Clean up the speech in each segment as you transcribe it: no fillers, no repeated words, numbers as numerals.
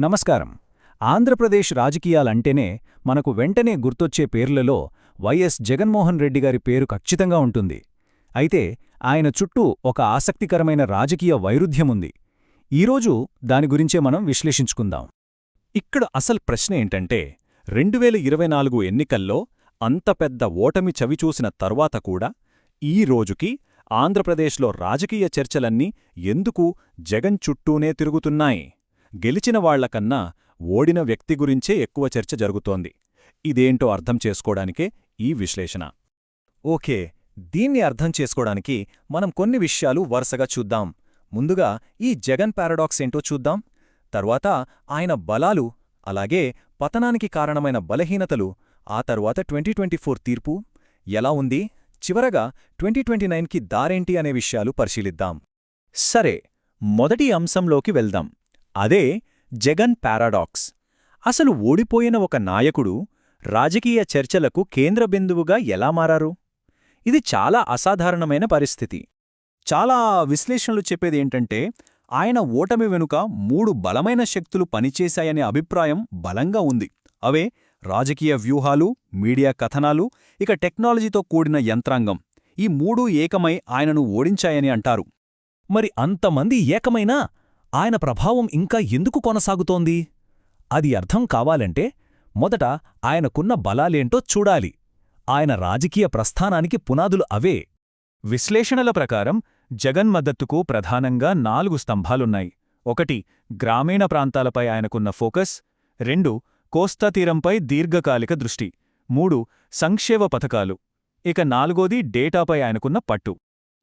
నమస్కారం. ఆంధ్రప్రదేశ్ రాజకీయాలంటేనే మనకు వెంటనే గుర్తొచ్చే పేర్లలో వైఎస్ జగన్మోహన్ రెడ్డి గారి పేరు ఖచ్చితంగా ఉంటుంది. అయితే ఆయన చుట్టూ ఒక ఆసక్తికరమైన రాజకీయ వైరుధ్యముంది. ఈరోజు దాని గురించే మనం విశ్లేషించుకుందాం. ఇక్కడ అసలు ప్రశ్న ఏంటంటే 2024 ఎన్నికల్లో అంత పెద్ద ఓటమి చవిచూసిన తర్వాత కూడా ఈ రోజుకి ఆంధ్రప్రదేశ్లో రాజకీయ చర్చలన్నీ ఎందుకు జగన్ చుట్టూనే తిరుగుతున్నాయి? గెలిచిన వాళ్లకన్నా ఓడిన వ్యక్తి గురించే ఎక్కువ చర్చ జరుగుతోంది. ఇదేంటో అర్థం చేసుకోవడానికే ఈ విశ్లేషణ. ఓకే, దీన్ని అర్థం చేసుకోవడానికి మనం కొన్ని విషయాలు వరుసగా చూద్దాం. ముందుగా ఈ జగన్ పారాడాక్స్ ఏంటో చూద్దాం. తర్వాత ఆయన బలాలు, అలాగే పతనానికి కారణమైన బలహీనతలు, ఆ తర్వాత 2024 తీర్పు ఎలా ఉంది, చివరగా 2029కి దారేంటి అనే విషయాలు పరిశీలిద్దాం. సరే, మొదటి అంశంలోకి వెళ్దాం. అదే జగన్ పారాడాక్స్. అసలు ఓడిపోయిన ఒక నాయకుడు రాజకీయ చర్చలకు కేంద్రబిందువుగా ఎలా మారారు? ఇది చాలా అసాధారణమైన పరిస్థితి. చాలా విశ్లేషణలు చెప్పేదేంటంటే ఆయన ఓటమి వెనుక 3 బలమైన శక్తులు పనిచేశాయనే అభిప్రాయం బలంగా ఉంది. అవే రాజకీయ వ్యూహాలు, మీడియా కథనాలు, ఇక టెక్నాలజీతో కూడిన యంత్రాంగం. ఈ 3 ఏకమై ఆయనను ఓడించాయని అంటారు. మరి అంతమంది ఏకమైనా ఆయన ప్రభావం ఇంకా ఎందుకు కొనసాగుతోంది? అది అర్థం కావాలంటే మొదట ఆయనకున్న బలాలేంటో చూడాలి. ఆయన రాజకీయ ప్రస్థానానికి పునాదులు అవే. విశ్లేషణల ప్రకారం జగన్ మద్దతుకు ప్రధానంగా 4 స్తంభాలున్నాయి. 1. గ్రామీణ ప్రాంతాలపై ఆయనకున్న ఫోకస్. 2. కోస్తా తీరంపై దీర్ఘకాలిక దృష్టి. 3. సంక్షేమ పథకాలు. ఇక 4ది డేటాపై ఆయనకున్న పట్టు.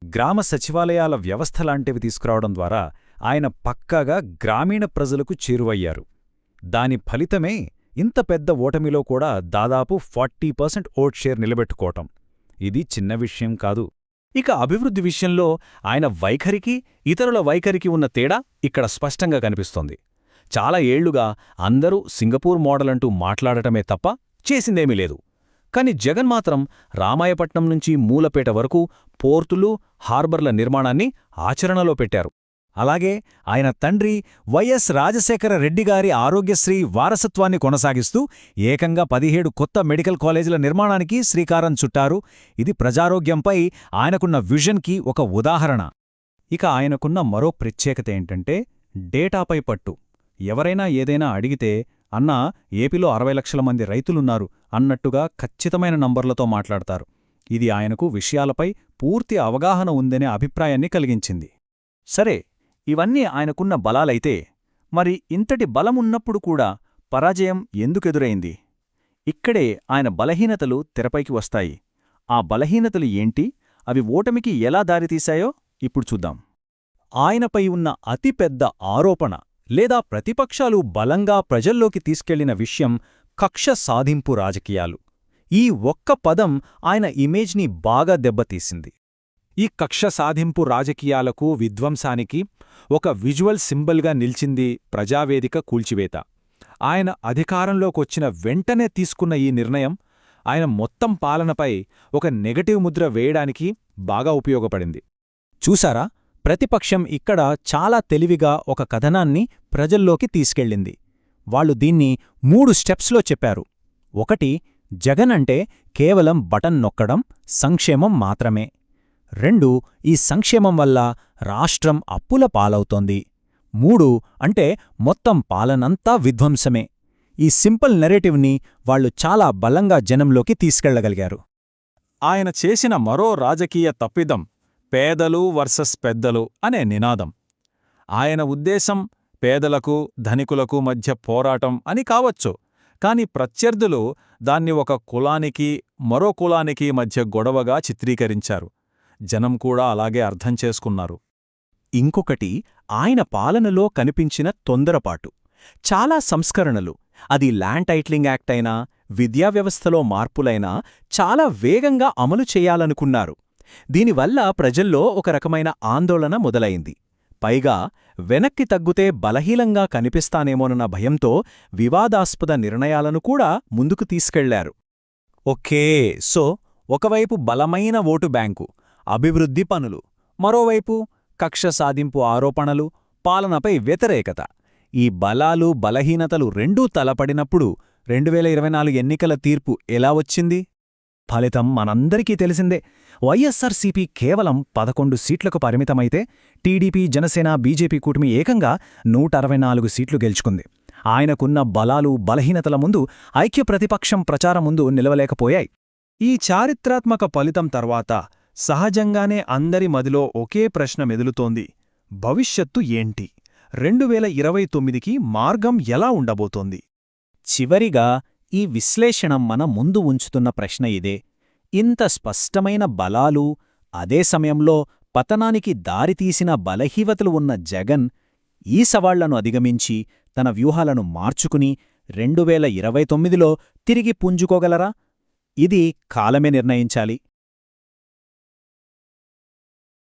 గ్రామ సచివాలయాల వ్యవస్థలాంటివి తీసుకురావడం ద్వారా ఆయన పక్కాగా గ్రామీణ ప్రజలకు చేరువయ్యారు. దాని ఫలితమే ఇంత పెద్ద ఓటమిలో కూడా దాదాపు 40% ఓట్ షేర్ నిలబెట్టుకోవటం. ఇది చిన్న విషయం కాదు. ఇక అభివృద్ధి విషయంలో ఆయన వైఖరికి, ఇతరుల వైఖరికి ఉన్న తేడా ఇక్కడ స్పష్టంగా కనిపిస్తోంది. చాలా ఏళ్లుగా అందరూ సింగపూర్ మోడలంటూ మాట్లాడటమే తప్ప చేసిందేమీ లేదు. కాని జగన్ మాత్రం రామాయపట్నం నుంచి మూలపేట వరకు పోర్టులు, హార్బర్ల నిర్మాణాన్ని ఆచరణలో పెట్టారు. అలాగే ఆయన తండ్రి వైఎస్ రాజశేఖర రెడ్డిగారి ఆరోగ్యశ్రీ వారసత్వాన్ని కొనసాగిస్తూ ఏకంగా 17 కొత్త మెడికల్ కాలేజీల నిర్మాణానికి శ్రీకారం చుట్టారు. ఇది ప్రజారోగ్యంపై ఆయనకున్న విజన్కి ఒక ఉదాహరణ. ఇక ఆయనకున్న మరో ప్రత్యేకత ఏంటంటే డేటాపై పట్టు. ఎవరైనా ఏదైనా అడిగితే అన్నా ఏపీలో 60 లక్షల మంది రైతులున్నారు అన్నట్టుగా ఖచ్చితమైన నంబర్లతో మాట్లాడతారు. ఇది ఆయనకు విషయాలపై పూర్తి అవగాహన ఉందనే అభిప్రాయాన్ని కలిగించింది. సరే, ఇవన్నీ ఆయనకున్న బలాలైతే మరి ఇంతటి బలమున్నప్పుడు కూడా పరాజయం ఎందుకెదురైంది? ఇక్కడే ఆయన బలహీనతలు తెరపైకి వస్తాయి. ఆ బలహీనతలు ఏంటి, అవి ఓటమికి ఎలా దారితీశాయో ఇప్పుడు చూద్దాం. ఆయనపై ఉన్న అతిపెద్ద ఆరోపణ లేదా ప్రతిపక్షాలు బలంగా ప్రజల్లోకి తీసుకెళ్లిన విషయం కక్ష సాధింపు రాజకీయాలు. ఈ ఒక్క పదం ఆయన ఇమేజ్ని బాగా దెబ్బతీసింది. ఈ కక్ష సాధింపు రాజకీయాలకు, విధ్వంసానికి ఒక విజువల్ సింబల్గా నిలిచింది ప్రజావేదిక కూల్చివేత. ఆయన అధికారంలోకొచ్చిన వెంటనే తీసుకున్న ఈ నిర్ణయం ఆయన మొత్తం పాలనపై ఒక నెగటివ్ ముద్ర వేయడానికి బాగా ఉపయోగపడింది. చూసారా, ప్రతిపక్షం ఇక్కడ చాలా తెలివిగా ఒక కథనాన్ని ప్రజల్లోకి తీసుకెళ్ళింది. వాళ్లు దీన్ని 3 స్టెప్స్లో చెప్పారు. 1. జగన్ అంటే కేవలం బటన్ నొక్కడం, సంక్షేమం మాత్రమే. 2. ఈ సంక్షేమం వల్ల రాష్ట్రం అప్పుల పాలవుతోంది. 3. అంటే మొత్తం పాలనంతా విధ్వంసమే. ఈ సింపుల్ నెరేటివ్ని వాళ్లు చాలా బలంగా జనంలోకి తీసుకెళ్లగలిగారు. ఆయన చేసిన మరో రాజకీయ తప్పిదం పేదలు వర్సెస్ పెద్దలు అనే నినాదం. ఆయన ఉద్దేశం పేదలకు, ధనికులకు మధ్య పోరాటం అని కావచ్చు. కాని ప్రత్యర్థులు దాన్ని ఒక కులానికి, మరో కులానికి మధ్య గొడవగా చిత్రీకరించారు. జనం కూడా అలాగే అర్థం చేసుకున్నారు. ఇంకొకటి, ఆయన పాలనలో కనిపించిన తొందరపాటు. చాలా సంస్కరణలు, అది ల్యాండ్ టైటిలింగ్ యాక్ట్ అయినా, విద్యా వ్యవస్థలో మార్పులైనా చాలా వేగంగా అమలు చేయాలనుకున్నారు. దీనివల్ల ప్రజల్లో ఒక రకమైన ఆందోళన మొదలైంది. పైగా వెనక్కి తగ్గుతే బలహీనంగా కనిపిస్తానేమోనన్న భయంతో వివాదాస్పద నిర్ణయాలను కూడా ముందుకు తీసుకెళ్లారు. ఓకే, సో ఒకవైపు బలమైన ఓటు బ్యాంకు, అభివృద్ధి పనులు, మరోవైపు కక్ష సాధింపు ఆరోపణలు, పాలనపై వ్యతిరేకత. ఈ బలాలు బలహీనతలు రెండూ తలపడినప్పుడు 2024 ఎన్నికల తీర్పు ఎలా వచ్చింది? ఫలితం మనందరికీ తెలిసిందే. వైఎస్సార్సీపీ కేవలం 11 సీట్లకు పరిమితమైతే టీడీపీ, జనసేన, బీజేపీ కూటమి ఏకంగా 164 సీట్లు గెలుచుకుంది. ఆయనకున్న బలాలు బలహీనతల ముందు ఐక్య ప్రతిపక్షం ప్రచారం ముందు నిలవలేకపోయాయి. ఈ చారిత్రాత్మక ఫలితం తర్వాత సహజంగానే అందరి మదిలో ఒకే ప్రశ్న మెదులుతోంది. భవిష్యత్తు ఏంటి? 2029కి మార్గం ఎలా ఉండబోతోంది? చివరిగా ఈ విశ్లేషణ మన ముందు ఉంచుతున్న ప్రశ్న ఇదే. ఇంత స్పష్టమైన బలాలు, అదే సమయంలో పతనానికి దారితీసిన బలహీనతలు ఉన్న జగన్ ఈ సవాళ్లను అధిగమించి తన వ్యూహాలను మార్చుకుని 2029లో తిరిగి పుంజుకోగలరా? ఇది కాలమే నిర్ణయించాలి.